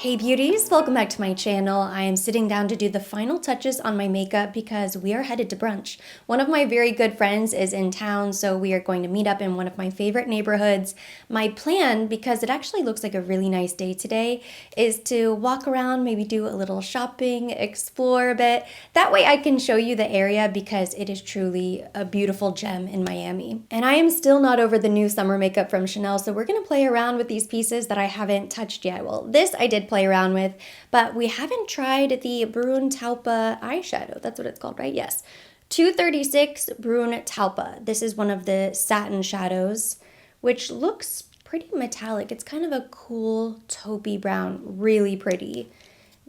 Hey beauties, welcome back to my channel. I am sitting down to do the final touches on my makeup because we are headed to brunch. One of my very good friends is in town, so we are going to meet up in one of my favorite neighborhoods. My plan, because it actually looks like a really nice day today, is to walk around, maybe do a little shopping, explore a bit. That way I can show you the area because it is truly a beautiful gem in Miami. And I am still not over the new summer makeup from Chanel, so we're gonna play around with these pieces that I haven't touched yet. Well, this I did play around with, but we haven't tried the Brun Talpa eyeshadow. That's what it's called, right? Yes. 236 Brun Talpa. This is one of the satin shadows, which looks pretty metallic. It's kind of a cool taupey brown, really pretty.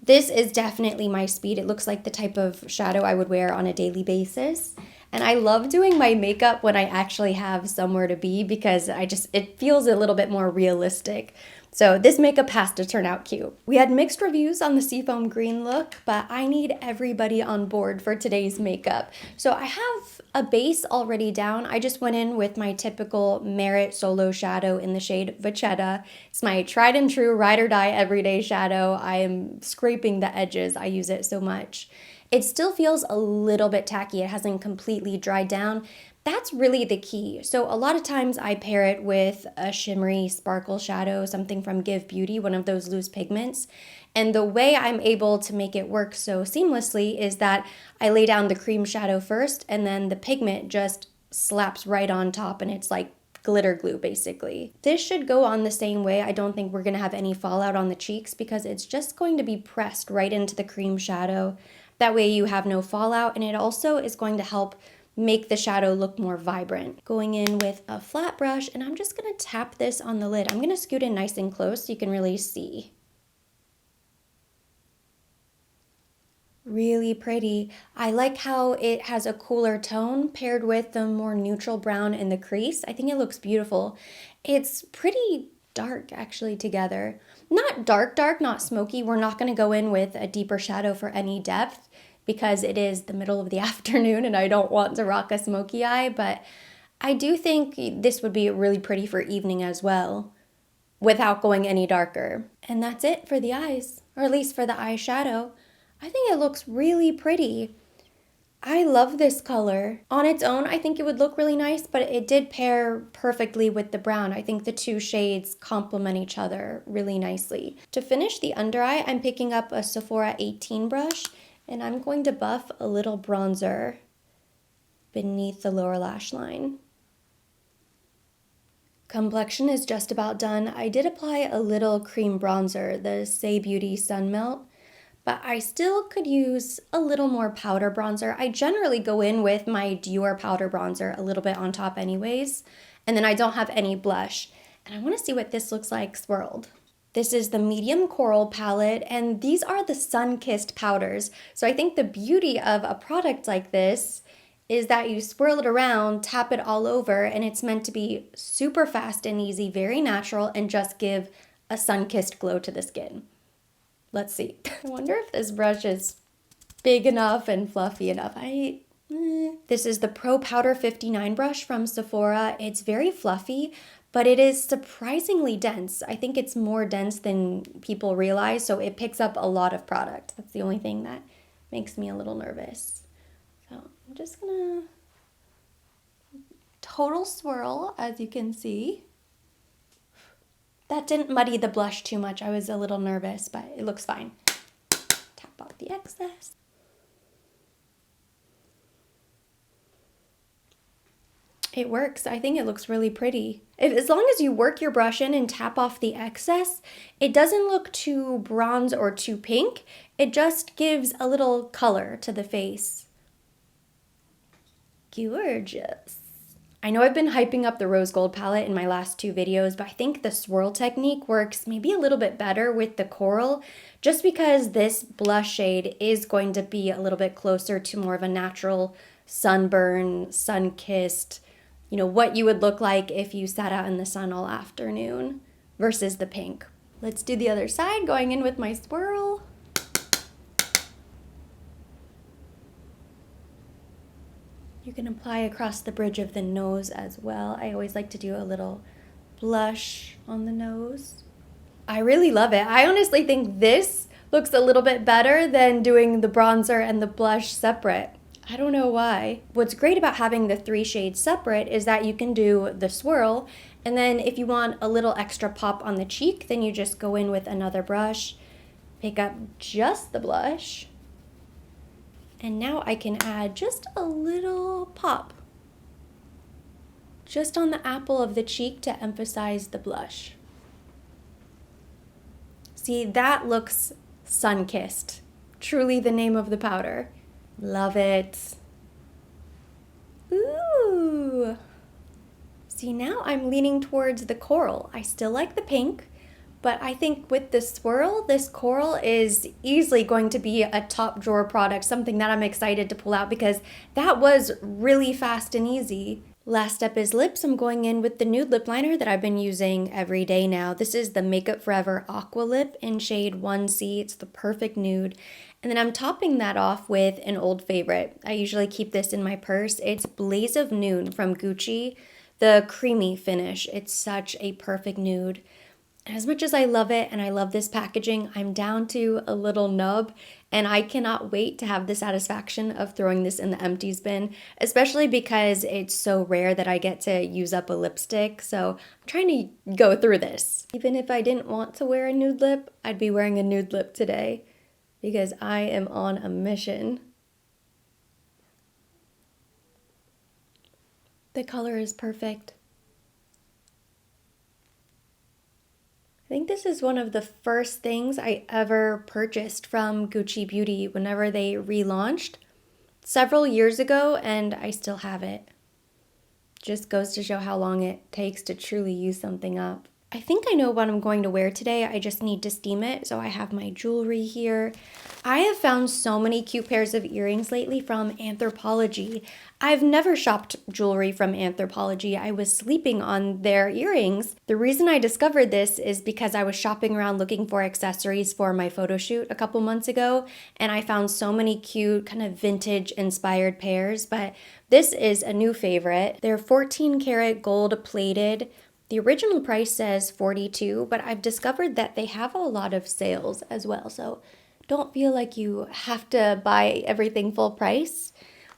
This is definitely my speed. It looks like the type of shadow I would wear on a daily basis. And I love doing my makeup when I actually have somewhere to be because it feels a little bit more realistic. So this makeup has to turn out cute. We had mixed reviews on the seafoam green look, but I need everybody on board for today's makeup. So I have a base already down. I just went in with my typical Merit Solo Shadow in the shade Vachetta. It's my tried and true ride or die everyday shadow. I am scraping the edges. I use it so much. It still feels a little bit tacky. It hasn't completely dried down. That's really the key. So a lot of times I pair it with a shimmery sparkle shadow, something from Give Beauty, one of those loose pigments. And the way I'm able to make it work so seamlessly is that I lay down the cream shadow first and then the pigment just slaps right on top and it's like glitter glue basically. This should go on the same way. I don't think we're gonna have any fallout on the cheeks because it's just going to be pressed right into the cream shadow. That way you have no fallout, and it also is going to help make the shadow look more vibrant. Going in with a flat brush, and I'm just gonna tap this on the lid. I'm gonna scoot in nice and close so you can really see. Really pretty. I like how it has a cooler tone paired with the more neutral brown in the crease. I think it looks beautiful. It's pretty dark actually together. Not dark, not smoky. We're not gonna go in with a deeper shadow for any depth because it is the middle of the afternoon and I don't want to rock a smoky eye, but I do think this would be really pretty for evening as well without going any darker. And that's it for the eyes, or at least for the eyeshadow. I think it looks really pretty. I love this color. On its own, I think it would look really nice, but it did pair perfectly with the brown. I think the two shades complement each other really nicely. To finish the under eye, I'm picking up a Sephora 18 brush, and I'm going to buff a little bronzer beneath the lower lash line. Complexion is just about done. I did apply a little cream bronzer, the Say Beauty Sun Melt, but I still could use a little more powder bronzer. I generally go in with my Dior powder bronzer a little bit on top anyways, and then I don't have any blush. And I want to see what this looks like swirled. This is the medium coral palette, and these are the sun-kissed powders. So I think the beauty of a product like this is that you swirl it around, tap it all over, and it's meant to be super fast and easy, very natural, and just give a sun-kissed glow to the skin. Let's see. I wonder if this brush is big enough and fluffy enough. This is the Pro Powder 59 brush from Sephora. It's very fluffy, but it is surprisingly dense. I think it's more dense than people realize, so it picks up a lot of product. That's the only thing that makes me a little nervous. So I'm just gonna total swirl, as you can see. That didn't muddy the blush too much. I was a little nervous, but it looks fine. Tap off the excess. It works. I think it looks really pretty. As long as you work your brush in and tap off the excess, it doesn't look too bronze or too pink. It just gives a little color to the face. Gorgeous. I know I've been hyping up the rose gold palette in my last two videos, but I think the swirl technique works maybe a little bit better with the coral, just because this blush shade is going to be a little bit closer to more of a natural sunburn, sun-kissed, you know, what you would look like if you sat out in the sun all afternoon versus the pink. Let's do the other side, going in with my swirl. You can apply across the bridge of the nose as well. I always like to do a little blush on the nose. I really love it. I honestly think this looks a little bit better than doing the bronzer and the blush separate. I don't know why. What's great about having the 3 shades separate is that you can do the swirl, and then if you want a little extra pop on the cheek, then you just go in with another brush, pick up just the blush, and now I can add just a little pop just on the apple of the cheek to emphasize the blush. See, that looks sun-kissed. Truly the name of the powder. Love it. Ooh. See, now I'm leaning towards the coral. I still like the pink, but I think with the swirl, this coral is easily going to be a top drawer product, something that I'm excited to pull out because that was really fast and easy. Last step is lips. I'm going in with the nude lip liner that I've been using every day now. This is the Makeup Forever Aqua Lip in shade 1C. It's the perfect nude. And then I'm topping that off with an old favorite. I usually keep this in my purse. It's Blaze of Noon from Gucci, the creamy finish. It's such a perfect nude. As much as I love it and I love this packaging, I'm down to a little nub and I cannot wait to have the satisfaction of throwing this in the empties bin, especially because it's so rare that I get to use up a lipstick. So I'm trying to go through this. Even if I didn't want to wear a nude lip, I'd be wearing a nude lip today because I am on a mission. The color is perfect. I think this is one of the first things I ever purchased from Gucci Beauty whenever they relaunched several years ago, and I still have it. Just goes to show how long it takes to truly use something up. I think I know what I'm going to wear today. I just need to steam it. So I have my jewelry here. I have found so many cute pairs of earrings lately from Anthropologie. I've never shopped jewelry from Anthropologie. I was sleeping on their earrings. The reason I discovered this is because I was shopping around looking for accessories for my photo shoot a couple months ago, and I found so many cute kind of vintage inspired pairs, but this is a new favorite. They're 14 karat gold plated. The original price says $42, but I've discovered that they have a lot of sales as well, so don't feel like you have to buy everything full price.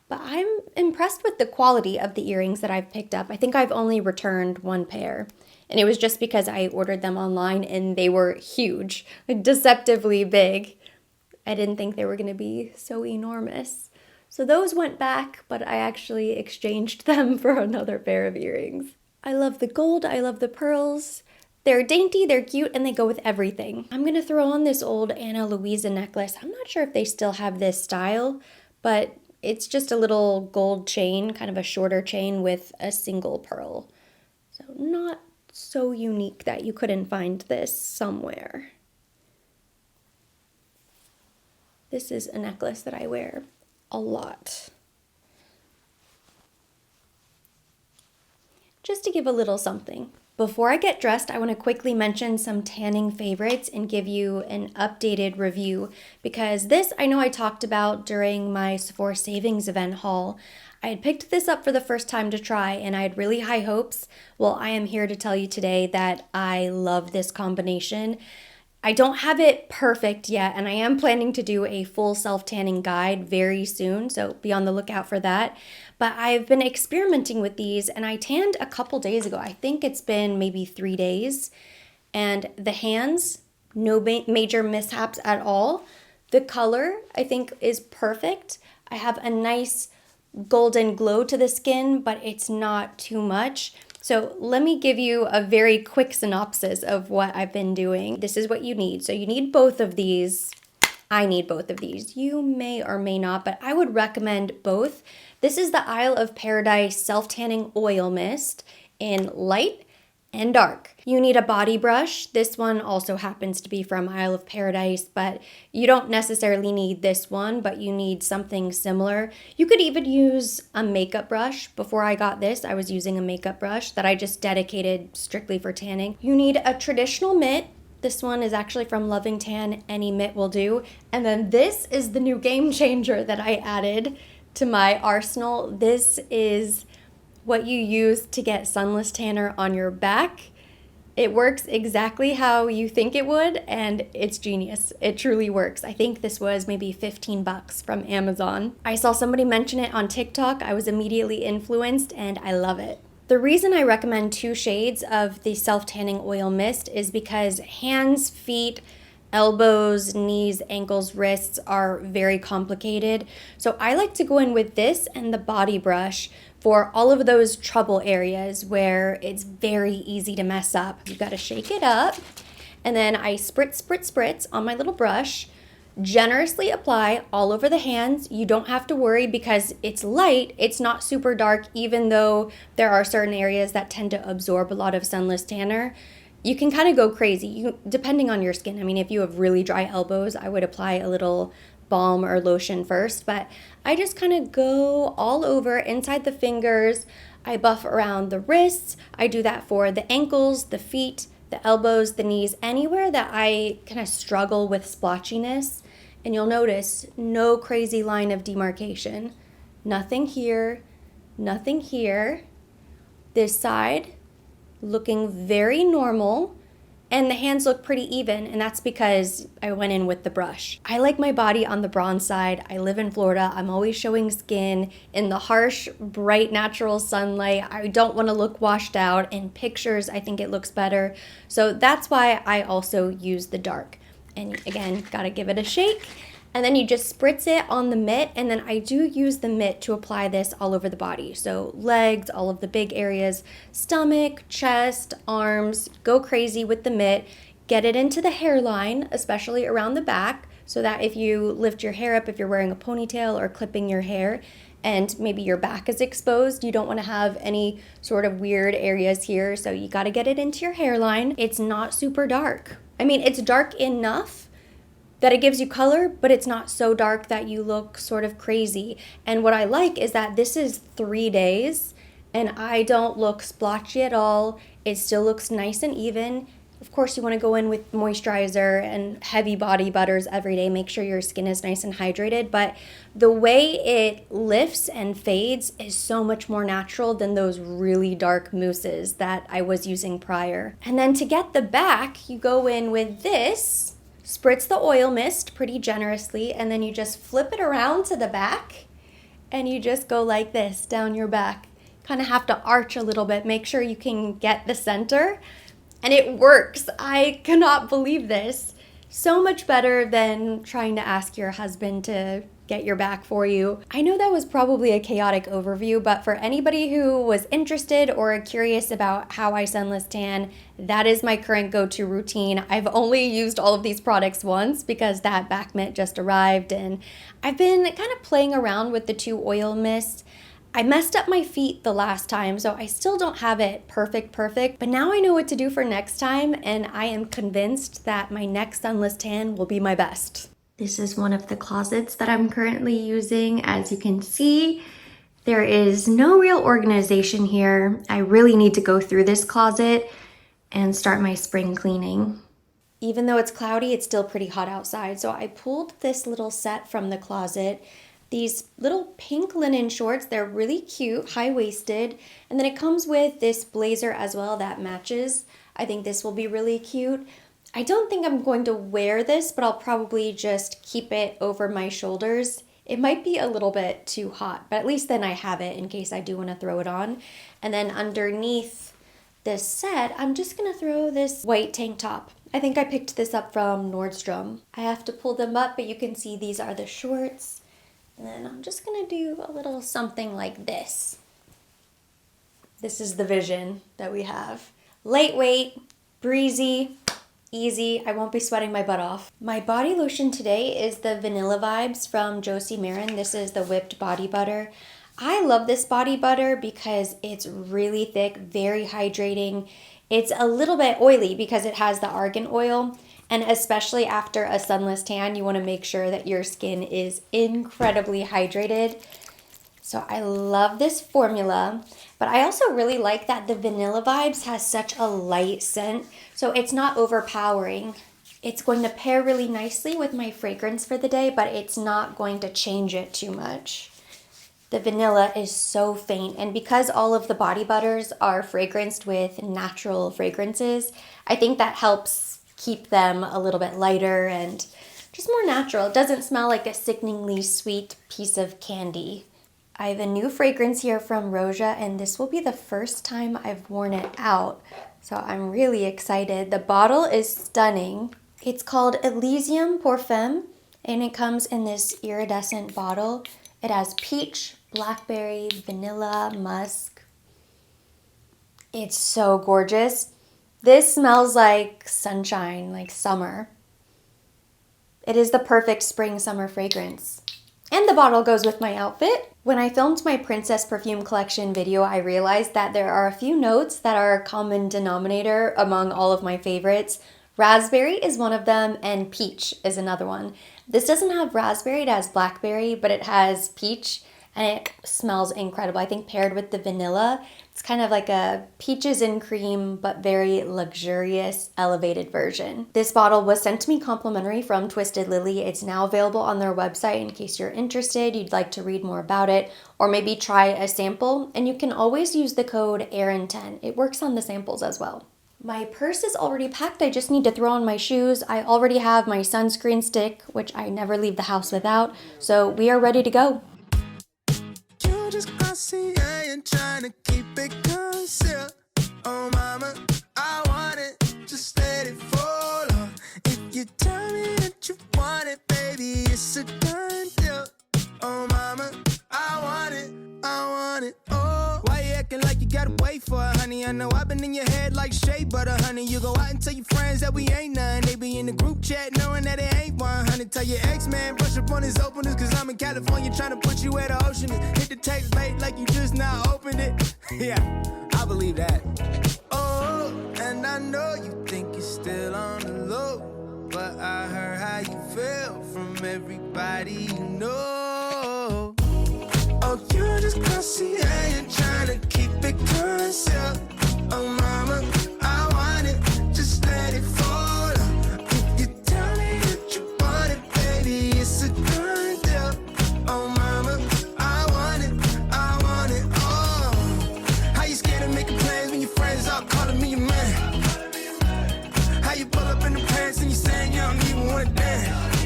But I'm impressed with the quality of the earrings that I've picked up. I think I've only returned one pair, and it was just because I ordered them online and they were huge, like deceptively big. I didn't think they were going to be so enormous. So those went back, but I actually exchanged them for another pair of earrings. I love the gold, I love the pearls. They're dainty, they're cute, and they go with everything. I'm gonna throw on this old Ana Luisa necklace. I'm not sure if they still have this style, but it's just a little gold chain, kind of a shorter chain with a single pearl. So not so unique that you couldn't find this somewhere. This is a necklace that I wear a lot. Just to give a little something. Before I get dressed, I want to quickly mention some tanning favorites and give you an updated review because this I know I talked about during my Sephora Savings event haul. I had picked this up for the first time to try and I had really high hopes. Well, I am here to tell you today that I love this combination. I don't have it perfect yet, and I am planning to do a full self-tanning guide very soon, so be on the lookout for that. But I've been experimenting with these, and I tanned a couple days ago. I think it's been maybe 3 days. And the hands, no major mishaps at all. The color, I think, is perfect. I have a nice golden glow to the skin, but it's not too much. So let me give you a very quick synopsis of what I've been doing. This is what you need. So you need both of these. I need both of these. You may or may not, but I would recommend both. This is the Isle of Paradise Self-Tanning Oil Mist in light and dark. You need a body brush. This one also happens to be from Isle of Paradise, but you don't necessarily need this one, but you need something similar. You could even use a makeup brush. Before I got this, I was using a makeup brush that I just dedicated strictly for tanning. You need a traditional mitt. This one is actually from Loving Tan. Any mitt will do. And then this is the new game changer that I added to my arsenal. This is what you use to get Sunless tanner on your back. It works exactly how you think it would, and it's genius. It truly works. I think this was maybe 15 bucks from Amazon. I saw somebody mention it on TikTok. I was immediately influenced, and I love it. The reason I recommend 2 shades of the self-tanning oil mist is because hands, feet, elbows, knees, ankles, wrists are very complicated. So I like to go in with this and the body brush for all of those trouble areas where it's very easy to mess up. You gotta shake it up, and then I spritz on my little brush, generously apply all over the hands. You don't have to worry because it's light, it's not super dark, even though there are certain areas that tend to absorb a lot of Sunless tanner. You can kind of go crazy, depending on your skin. I mean, if you have really dry elbows, I would apply a little balm or lotion first, but I just kind of go all over inside the fingers. I buff around the wrists. I do that for the ankles, the feet, the elbows, the knees, anywhere that I kind of struggle with splotchiness. And you'll notice no crazy line of demarcation. Nothing here, nothing here. This side looking very normal. And the hands look pretty even, and that's because I went in with the brush. I like my body on the bronze side. I live in Florida. I'm always showing skin in the harsh, bright, natural sunlight. I don't want to look washed out. In pictures, I think it looks better. So that's why I also use the dark. And again, gotta give it a shake. And then you just spritz it on the mitt, and then I do use the mitt to apply this all over the body. So legs, all of the big areas, stomach, chest, arms, go crazy with the mitt. Get it into the hairline, especially around the back, so that if you lift your hair up, if you're wearing a ponytail or clipping your hair, and maybe your back is exposed, you don't want to have any sort of weird areas here, so you got to get it into your hairline. It's not super dark. I mean, it's dark enough that it gives you color, but it's not so dark that you look sort of crazy. And what I like is that this is 3 days and I don't look splotchy at all. It still looks nice and even. Of course, you want to go in with moisturizer and heavy body butters every day. Make sure your skin is nice and hydrated. But the way it lifts and fades is so much more natural than those really dark mousses that I was using prior. And then to get the back, you go in with this. Spritz the oil mist pretty generously, and then you just flip it around to the back, and you just go like this down your back. Kind of have to arch a little bit, make sure you can get the center, and it works. I cannot believe this. So much better than trying to ask your husband to get your back for you. I know that was probably a chaotic overview, but for anybody who was interested or curious about how I sunless tan, that is my current go-to routine. I've only used all of these products once because that back mitt just arrived, and I've been kind of playing around with the 2 oil mists. I messed up my feet the last time, so I still don't have it perfect, but now I know what to do for next time, and I am convinced that my next sunless tan will be my best. This is one of the closets that I'm currently using. As you can see, there is no real organization here. I really need to go through this closet and start my spring cleaning. Even though it's cloudy, it's still pretty hot outside, so I pulled this little set from the closet. These little pink linen shorts, they're really cute, high-waisted, and then it comes with this blazer as well that matches. I think this will be really cute. I don't think I'm going to wear this, but I'll probably just keep it over my shoulders. It might be a little bit too hot, but at least then I have it in case I do want to throw it on. And then underneath this set, I'm just going to throw this white tank top. I think I picked this up from Nordstrom. I have to pull them up, but you can see these are the shorts. And then I'm just going to do a little something like this. This is the vision that we have. Lightweight, breezy, easy. I won't be sweating my butt off. My body lotion today is the Vanilla Vibes from Josie Marin. This is the whipped body butter. I love this body butter because it's really thick, very hydrating. It's a little bit oily because it has the argan oil, and especially after a sunless tan, you want to make sure that your skin is incredibly hydrated. So I love this formula, but I also really like that the Vanilla Vibes has such a light scent, so it's not overpowering. It's going to pair really nicely with my fragrance for the day, but it's not going to change it too much. The vanilla is so faint, and because all of the body butters are fragranced with natural fragrances, I think that helps keep them a little bit lighter and just more natural. It doesn't smell like a sickeningly sweet piece of candy. I have a new fragrance here from Roja, and this will be the first time I've worn it out, so I'm really excited. The bottle is stunning. It's called Elysium Parfum, and it comes in this iridescent bottle. It has peach, blackberry, vanilla, musk. It's so gorgeous. This smells like sunshine, like summer. It is the perfect spring-summer fragrance. And the bottle goes with my outfit. When I filmed my Princess Perfume Collection video, I realized that there are a few notes that are a common denominator among all of my favorites. Raspberry is one of them, and peach is another one. This doesn't have raspberry, it has blackberry, but it has peach, and it smells incredible. I think paired with the vanilla, it's kind of like a peaches and cream, but very luxurious, elevated version. This bottle was sent to me complimentary from Twisted Lily. It's now available on their website in case you're interested, you'd like to read more about it, or maybe try a sample, and you can always use the code Erin10. It works on the samples as well. My purse is already packed. I just need to throw on my shoes. I already have my sunscreen stick, which I never leave the house without, so we are ready to go. You just glossy, I ain't trying to keep it concealed. Oh mama, I want it, just let it fall off. If you tell me that you want it, baby, it's a done deal. Oh mama, I want it, oh. Why you acting like you gotta wait for it, honey? I know I've been in your head like shea butter, honey. You go out and tell your friends that we ain't none. They be in the group chat knowing that it ain't 100. Tell your ex-man, brush up on his openers, cause I'm in California trying to put you where the ocean is. Hit the text late like you just now opened it. Yeah, I believe that. Oh, and I know you think you're still on the low, but I heard how you feel from everybody you know. Oh, you just glossy, I ain't trying to keep it concealed. Oh mama, I want it, just let it fall off. If you tell me that you want it, baby, it's a done deal. Oh mama, I want it, oh. How you scared of making plans when your friends all calling me your man? How you pull up in the pants and you saying you don't even want to dance?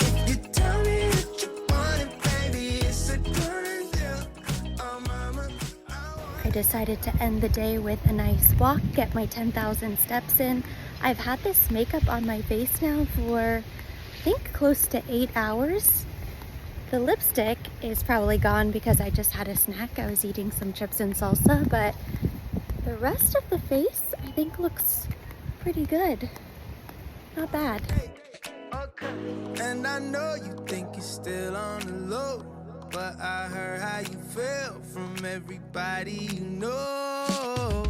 If you tell me that you want it, baby, it's a done deal. Oh mama, I decided to end the day with a nice walk, get my 10,000 steps in. I've had this makeup on my face now for, I think, close to 8 hours. The lipstick is probably gone because I just had a snack. I was eating some chips and salsa, but the rest of the face, I think, looks pretty good. Not bad. and I know you think you're still on the low, but I heard how you feel from everybody you know.